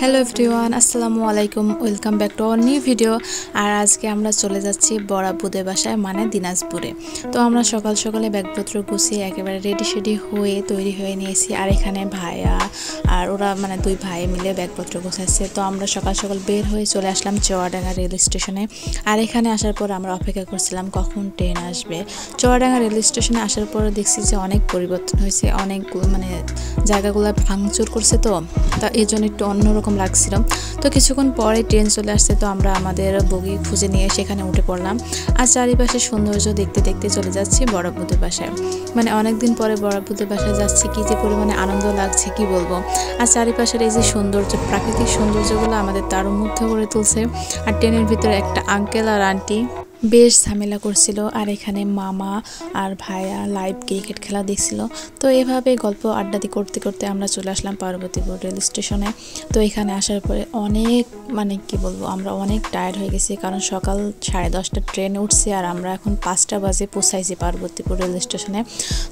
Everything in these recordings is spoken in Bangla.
হ্যালো এভরিওয়ান, আসসালামু আলাইকুম। Welcome back to our new video. আর আজকে আমরা চলে যাচ্ছি বড় আব্বুদের বাসায়, মানে দিনাজপুরে। তো আমরা সকাল সকালে ব্যাগপত্র গুছিয়ে একেবারে রেডি হয়ে তৈরি হয়ে নিয়েছি। আর এখানে ভাইয়া আর ওরা মানে দুই ভাই মিলে ব্যাগপত্র গুছাচ্ছে। তো আমরা সকাল সকাল বের হয়ে চলে আসলাম চুয়াডাঙ্গা রেল স্টেশনে। আর এখানে আসার পর আমরা অপেক্ষা করছিলাম কখন ট্রেন আসবে। চুয়াডাঙ্গা রেল স্টেশনে আসার পর দেখছি যে অনেক পরিবর্তন হয়েছে, অনেক মানে জায়গাগুলো ভাঙচুর করছে। তো এই জন্য একটু অন্যরকম লাগছিল। তো কিছুক্ষণ পরে ট্রেন চলে আসছে। তো আমরা আমাদের বগি খুঁজে নিয়ে সেখানে উঠে পড়লাম। আর চারিপাশে সৌন্দর্য দেখতে দেখতে চলে যাচ্ছি বড় আব্বুদের বাসায়। মানে অনেকদিন পরে বড় আব্বুদের বাসায় যাচ্ছি, কি যে পরিমাণে আনন্দ লাগছে কি বলবো। আর চারিপাশের এই যে সৌন্দর্য, প্রাকৃতিক সৌন্দর্যগুলো আমাদের তার মুগ্ধ করে তুলছে। আর ট্রেনের ভিতরে একটা আঙ্কেল আর আন্টি বেশ ঝামেলা করছিল। আর এখানে মামা আর ভাইয়া লাইভ ক্রিকেট খেলা দেখছিল। তো এভাবে গল্প আড্ডাদি করতে করতে আমরা চলে আসলাম পার্বতীপুর রেল স্টেশনে। তো এখানে আসার পরে অনেক মানে কি বলবো, আমরা অনেক টায়ার্ড হয়ে গেছি, কারণ সকাল 10:30 ট্রেনে উঠছি আর আমরা এখন 5টা বাজে পৌঁছাইছি পার্বতীপুর রেল স্টেশনে।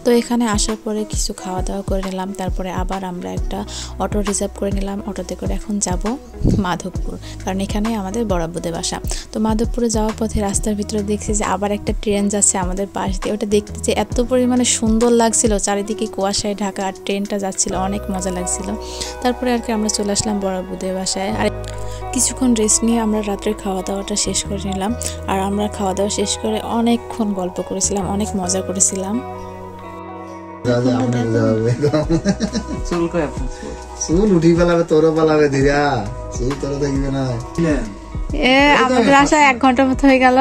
তো এখানে আসার পরে কিছু খাওয়া দাওয়া করে নিলাম। তারপরে আবার আমরা একটা অটো রিজার্ভ করে নিলাম। অটোতে করে এখন যাব মাধবপুর, কারণ এখানে আমাদের বড় আব্বুদের বাসা। তো মাধবপুরে যাওয়ার পথে রাস্তার ভিতরে দেখছি যে আবার একটা ট্রেন যাচ্ছে আমাদের পাশ দিয়ে। ওটা দেখতে যে এত পরিমাণে সুন্দর লাগছিল, চারিদিকে কুয়াশায় ঢাকা, আর ট্রেনটা যাচ্ছিল, অনেক মজা লাগছিল। তারপরে আর কি আমরা চলে আসলাম বড় আব্বুদের বাসায়। আর কিছুক্ষণ রেস্ট নিয়ে আমরা রাত্রের খাওয়া দাওয়াটা শেষ করে নিলাম। আর আমরা খাওয়া দাওয়া শেষ করে অনেকক্ষণ গল্প করেছিলাম, অনেক মজা করেছিলাম। চুল উঠি পেলাবে, তোরও পেলাবে ধীরা, চুল তোরও দেখবে না। আমাদের আসায় 1 ঘন্টার মতো হয়ে গেল।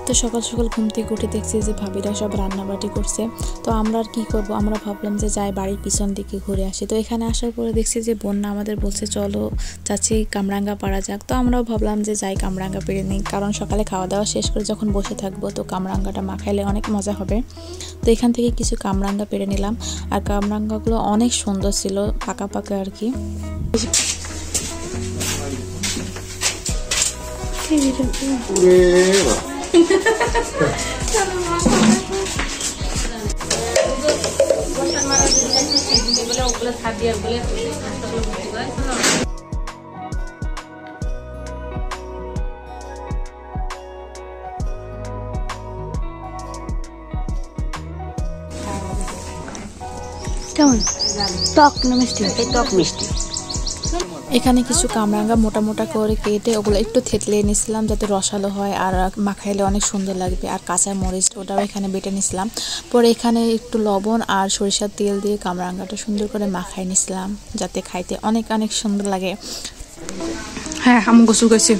তো সকাল সকাল ঘুম থেকে উঠে দেখছি যে ভাবিরা সব রান্নাবাটি করছে। তো আমরা আর কি করব, আমরা ভাবলাম যে যাই বাড়ির পিছন দিকে ঘুরে আসি। তো এখানে আসার পরে দেখছি যে বন্যা আমাদের বলছে চলো চাচি কামরাঙ্গা পাড়া যাক। তো আমরাও ভাবলাম যে যাই কামরাঙ্গা পেরে নিই, কারণ সকালে খাওয়া দাওয়া শেষ করে যখন বসে থাকবো তো কামরাঙ্গাটা মাখাইলে অনেক মজা হবে। তো এখান থেকে কিছু কামরাঙ্গা পেরে নিলাম। আর কামরাঙ্গাগুলো অনেক সুন্দর ছিল, পাকা পাকা আর কি। কেমন টক না মিষ্টি? টক মিষ্টি। এখানে কিছু কামরাঙ্গা মোটা মোটা করে কেটে ওগুলো একটু থেতলে নিয়েছিলাম যাতে রসালো হয় আর মাখাইলে অনেক সুন্দর লাগবে। আর কাঁচা মরিচ ওটাও এখানে বেটে নিয়েছিলাম। পরে এখানে একটু লবণ আর সরিষার তেল দিয়ে কামরাঙ্গাটা সুন্দর করে মাখাই নিয়েছিলাম যাতে খাইতে অনেক অনেক সুন্দর লাগে। হ্যাঁ, আমি গোসল করছি।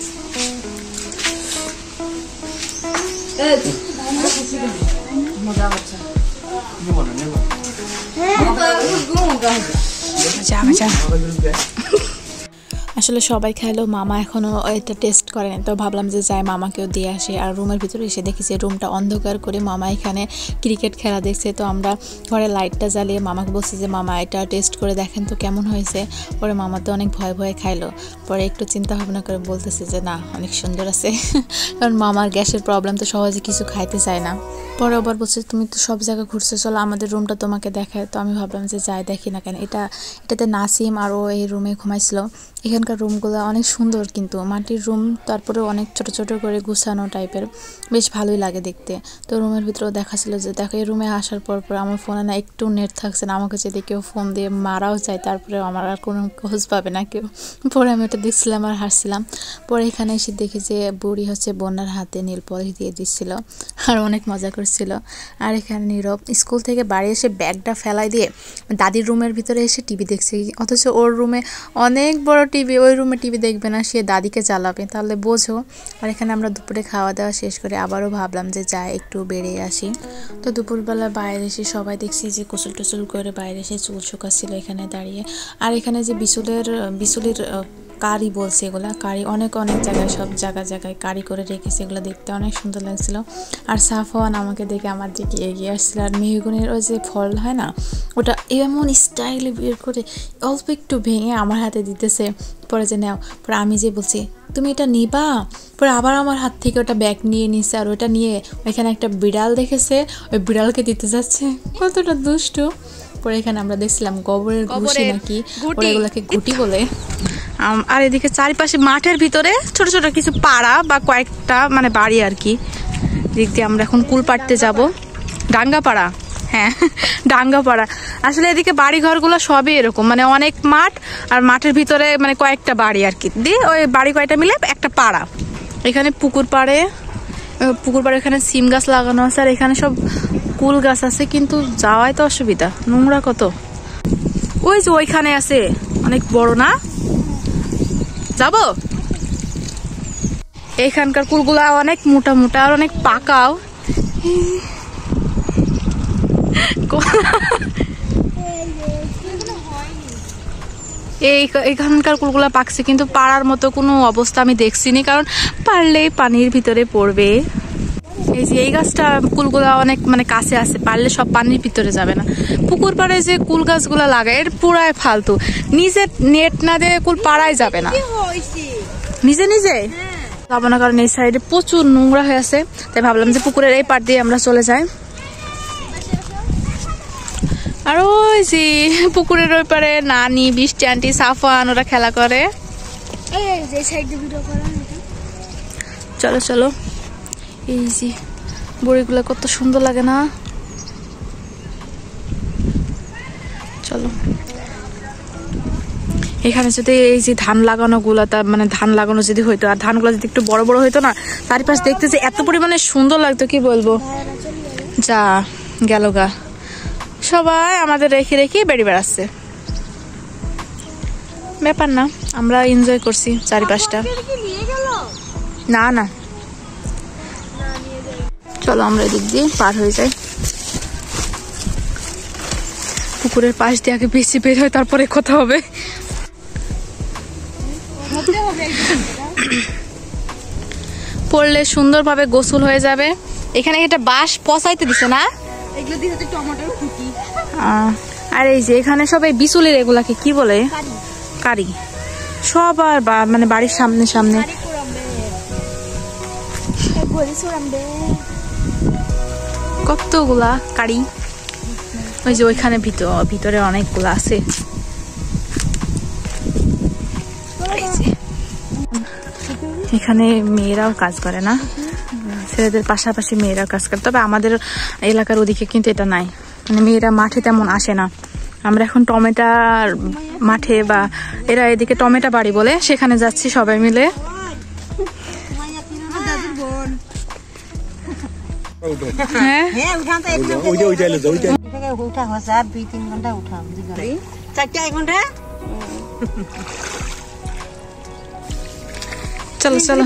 আসলে সবাই খাইলো, মামা এখনো এটা টেস্ট করেনি। তো ভাবলাম যে যাই মামাকেও দিয়ে আসি। আর রুমের ভিতরে এসে দেখি যে রুমটা অন্ধকার করে মামা এখানে ক্রিকেট খেলা দেখছে। তো আমরা ঘরে লাইটটা জ্বালিয়ে মামাকে বলছি যে মামা এটা টেস্ট করে দেখেন তো কেমন হয়েছে। পরে মামা তো অনেক ভয়ে ভয়ে খাইলো। পরে একটু চিন্তা ভাবনা করে বলতেছে যে না, অনেক সুন্দর আছে। কারণ মামার গ্যাসের প্রবলেম, তো সহজে কিছু খাইতে চায় না। পরে আবার বলছে তুমি তো সব জায়গায় ঘুরছে, চলো আমাদের রুমটা তোমাকে দেখায়। তো আমি ভাবলাম যে যাই দেখি না কেন। এটাতে নাসিম আরও এই রুমে ঘুমাইছিল। এখানকার রুমগুলো অনেক সুন্দর, কিন্তু মাটির রুম, তারপরে অনেক ছোট ছোট করে গুছানো টাইপের, বেশ ভালোই লাগে দেখতে। তো রুমের ভিতরেও দেখাছিল যে দেখো, এই রুমে আসার পর আমার ফোনে না একটু নেট থাকছে না, আমাকে যদি কেউ ফোন দিয়ে মারাও যায় তারপরে আমার আর কোনো খোঁজ পাবে না কেউ। পরে আমি ওটা দেখছিলাম আর হাসছিলাম। পরে এখানে এসে দেখি যে বুড়ি হচ্ছে বন্যার হাতে নীল পলিশ দিয়ে দিচ্ছিল আর অনেক মজা করছিল। আর এখানে নীরব স্কুল থেকে বাড়ি এসে ব্যাগটা ফেলাই দিয়ে দাদির রুমের ভিতরে এসে টিভি দেখছে, অথচ ওর রুমে অনেক বড় টিভি, ওই রুমে টিভি দেখবে না, সে দাদিকে চালাবে, তাহলে বোঝো। আর এখানে আমরা দুপুরে খাওয়া দাওয়া শেষ করে আবারও ভাবলাম যে যাই একটু বেরিয়ে আসি। তো দুপুরবেলা বাইরে এসে সবাই দেখছি যে গোসল টোসল করে বাইরে এসে চুল শুকাচ্ছিল এখানে দাঁড়িয়ে। আর এখানে যে বিচুলির কারি বলছে এগুলা কারি, অনেক অনেক জায়গায় সব জায়গায় কারি করে রেখেছে, এগুলো দেখতে অনেক সুন্দর লাগছিল। আর সাফওয়ান আমাকে দেখে আমার দিকে এগিয়ে আসছিল, আর মেহগুনের ওই যে ফল হয় না ওটা এমন স্টাইলে বের করে অল্প একটু ভেঙে আমার হাতে দিতেছে, পরে যে নাও, পরে আমি যে বলছি তুমি এটা নিবা, পরে আবার আমার হাত থেকে ওটা ব্যাগ নিয়ে নিছে, আর ওটা নিয়ে ওইখানে একটা বিড়াল দেখেছে, ওই বিড়ালকে দিতে যাচ্ছে, কতটা দুষ্টু। পরে এখানে আমরা দেখছিলাম গোবরের ঘুষি নাকি ওগুলাকে গুটি বলে। আর এদিকে চারিপাশে মাঠের ভিতরে ছোট ছোট কিছু পাড়া বা কয়েকটা মানে বাড়ি আর কি। দিক দিয়ে আমরা এখন কুল পাড়তে যাবো, ডাঙ্গাপাড়া, হ্যাঁ ডাঙ্গাপাড়া। আসলে এদিকে বাড়ি ঘরগুলো সবই এরকম, মানে অনেক মাঠ আর মাঠের ভিতরে মানে কয়েকটা বাড়ি আর কি, দিয়ে ওই বাড়ি কয়টা মিলে একটা পাড়া। এখানে পুকুর পাড়ে এখানে সিম গাছ লাগানো আছে, আর এখানে সব কুল গাছ আছে, কিন্তু যাওয়াই তো অসুবিধা, নোংরা কত। ওই যে ওইখানে আছে অনেক বড় না, যাবো। এখানকার কুলগুলা অনেক মোটা মোটা আর অনেক পাকাও। এইখানকার কুলগুলা পাকছে, কিন্তু পাড়ার মতো কোনো অবস্থা আমি দেখছিনি, কারণ পারলেই পানির ভিতরে পড়বে। এই যে এই গাছটা কুলগুলা অনেক মানে কাছে আছে, পারলে সব পানির ভিতরে যাবে না। পুকুর পাড়ে যে কুল গাছগুলা লাগায় এর পুরাই ফালতু, নিজে নেট না দিয়ে কুল পাড়াই যাবে না, নিজে যাবো না, কারণ এই সাইডে প্রচুর নোংরা হয়ে আছে। তাই ভাবলাম যে পুকুরের এই পাড় দিয়ে আমরা চলে যাই। আর ওই যে পুকুরের ওই পারে নানি, বৃষ্টি আন্টি, সাফওয়ান ওরা খেলা করে। চলো চলো, এই যে বড়িগুলো কত সুন্দর লাগে না, চলো। এখানে যদি এই যে ধান লাগানো গুলা, মানে ধান লাগানো যদি হইতো, আর ধানগুলো যদি একটু বড় বড় হইতো না, চারিপাশ দেখতে যে এত পরিমাণে সুন্দর লাগতো কি বলবো। যা গেল গা, সবাই আমাদের রেখে রেখে বেড়ে বেড়াচ্ছে, ব্যাপার না, আমরা এনজয় করছি চারিপাশটা। না না, চলো আমরা এদিক দিয়ে পার হয়ে যাই। পুকুরের পাশ দিয়ে আগে বেশি বের হয়, তারপরে কথা হবে। পড়লে সুন্দরভাবে গোসল হয়ে যাবে। এখানে একটা বাঁশ পচাইতে দিছে না, আর এই যে এখানে সবাই বিচুলির এগুলাকে কি বলে, কারি, সবার মানে বাড়ির সামনে সামনে কতগুলা কারি। ওই যে ওইখানে ভিতরে অনেকগুলা আছে। এখানে মেয়েরাও কাজ করে না, ছেলেদের পাশাপাশি মেয়েরাও কাজ করে, তবে আমাদের এলাকার ওদিকে কিন্তু এটা নাই, মানে মেয়েরা মাঠে তেমন আসে না। আমরা এখন টমেটার মাঠে, বা এরা এদিকে টমেটা বাড়ি বলে, সেখানে যাচ্ছি সবাই মিলে। চলো চলো,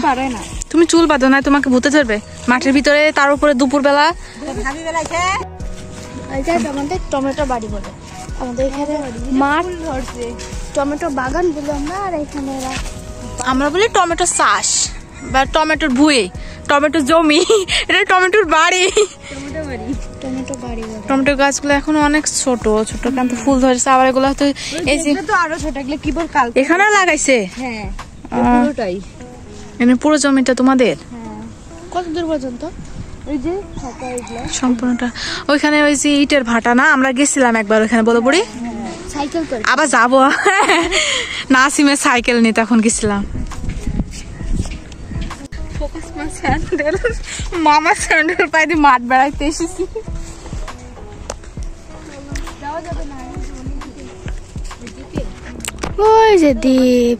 তুমি চুল বাঁধো না, তোমাকে ভূতে ধরবে মাঠের ভিতরে, তার উপরে দুপুর বেলা। টমেটো বাড়ি বলে আমাদের এখানে, মাঠ টমেটো বাগান বলে আমরা, আর এখানে আমরা বলি টমেটো চাষ বা টমেটোর ভুঁয়ে, টমেটো জমি, এটা টমেটোর বাড়ি। টমেটো গাছগুলো এখন অনেক ছোট ছোট, কিন্তু ফুল ধরেছে, আবার এগুলো তো এই যে আরো ছোট, এগুলো কি বল কাল এখানে লাগাইছে। হ্যাঁ পুরোটাই, এখানে পুরো জমিটা তোমাদের? কত দূর পর্যন্ত? ওই যে সম্পূর্ণটা ওইখানে, ওই যে ইটের ভাটা না, আমরা গেছিলাম একবার ওইখানে, বলো বুড়ি, সাইকেল করে আবার যাবো। নাসিমের সাইকেল নিয়ে তখন গেছিলাম। মামা স্যান্ডেল পাই দিয়ে মাঠ বেড়াইতে এসেছি। ওই যে দ্বীপ,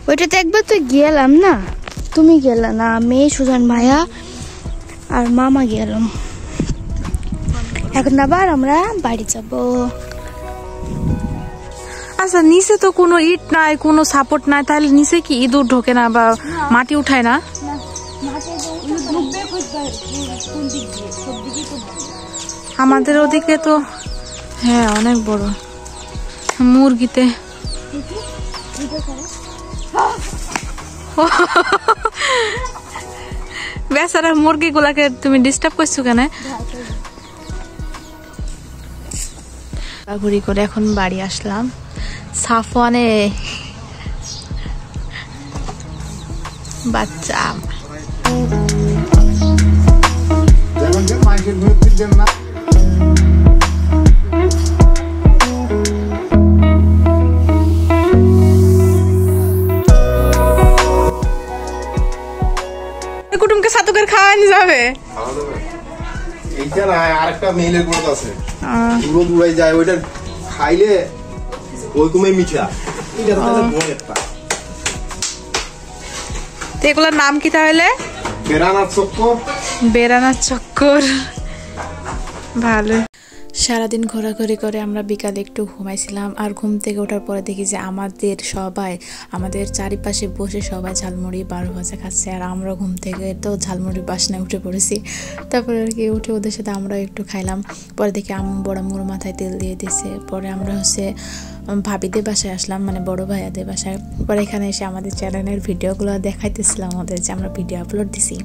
ওইটাতে একবার তো গেলাম না, তুমি গেলে না, আমি, সুজন ভাইয়া আর মামা গেলাম। এখন আবার আমরা বাড়ি যাব। আচ্ছা, নিচে তো কোনো ইট নাই, কোনো সাপোর্ট নাই, তাহলে নিচে কি ইঁদুর ঢোকে না বা মাটি উঠায় না? আমাদের ওদিকে তো হ্যাঁ অনেক বড়, মুরগিতে বেচারা মুরগি গুলাকে তুমি ডিস্টার্ব করছো কেন? ঘুরি করে এখন বাড়ি আসলাম। সাফওয়ানে বাচ্চা কুটুমকে সাতুকের খাওয়ানো যাবে। এইটা না আরেকটা মেইলের গ্রোথ আছে, পুরো দূরে যায়, ওইটা খাইলে ওইরকমই মিঠা। এটা তাহলে বড় একটা। তো এগুলোর নাম কি তাহলে? বেরানার চক্কর। বেরানার চক্কর, ভালো। সারাদিন ঘোরাঘুরি করে আমরা বিকালে একটু ঘুমাইছিলাম। আর ঘুম থেকে ওঠার পরে দেখি যে আমাদের চারিপাশে বসে সবাই ঝালমুড়ি 12 ভাজা খাচ্ছে। আর আমরা ঘুম থেকে তো ঝালমুড়ি বাসনায় উঠে পড়েছি। তারপরে আর কি উঠে ওদের সাথে আমরা একটু খাইলাম। পরে দেখি বড় আম্মুর মাথায় তেল দিয়ে দিয়েছে। পরে আমরা ভাবিদের বাসায় আসলাম, মানে বড় ভাইয়াদের বাসায়। পরে এখানে এসে আমাদের চ্যানেলের ভিডিওগুলো দেখাইতেছিলাম আমাদের যে আমরা ভিডিও আপলোড দিছি।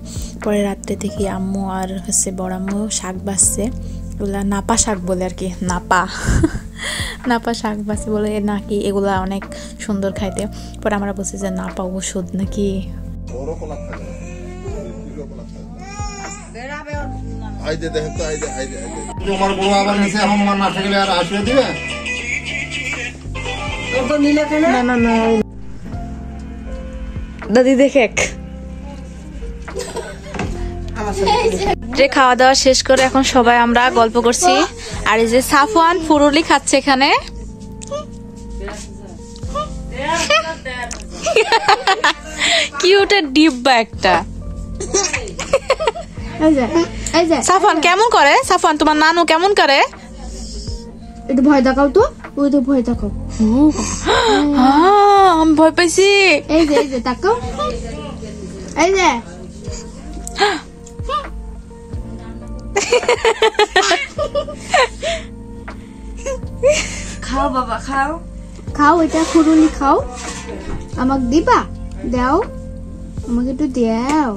পরে রাত্রে দেখি আম্মু আর বড় আম্মু শাক বাছছে, এগুলা নাপা শাক বলে আর কি, নাপা শাক বাছে বলে নাকি এগুলা অনেক সুন্দর খাইতে। পরে আমরা বলছি যে নাপা ওষুধ নাকি। দাদি দেখে যে খাওয়া দাওয়া শেষ করে এখন সবাই আমরা গল্প করছি। আর এই যে সাফওয়ান ফুরুলি খাচ্ছে এখানে। কিউটের ডিব্বা একটা। সাফওয়ান কেমন করে? সাফওয়ান তোমার নানু কেমন করে? একটু ভয় দেখাও তো, ওই তো ভয় দেখাও। আমি ভয় পাইছি। এই যে তাকাও, এই যে খাও বাবা, খাও এটা ফুরুলি খাও। আমাকে দিবা? দাও আমাকে একটু দাও।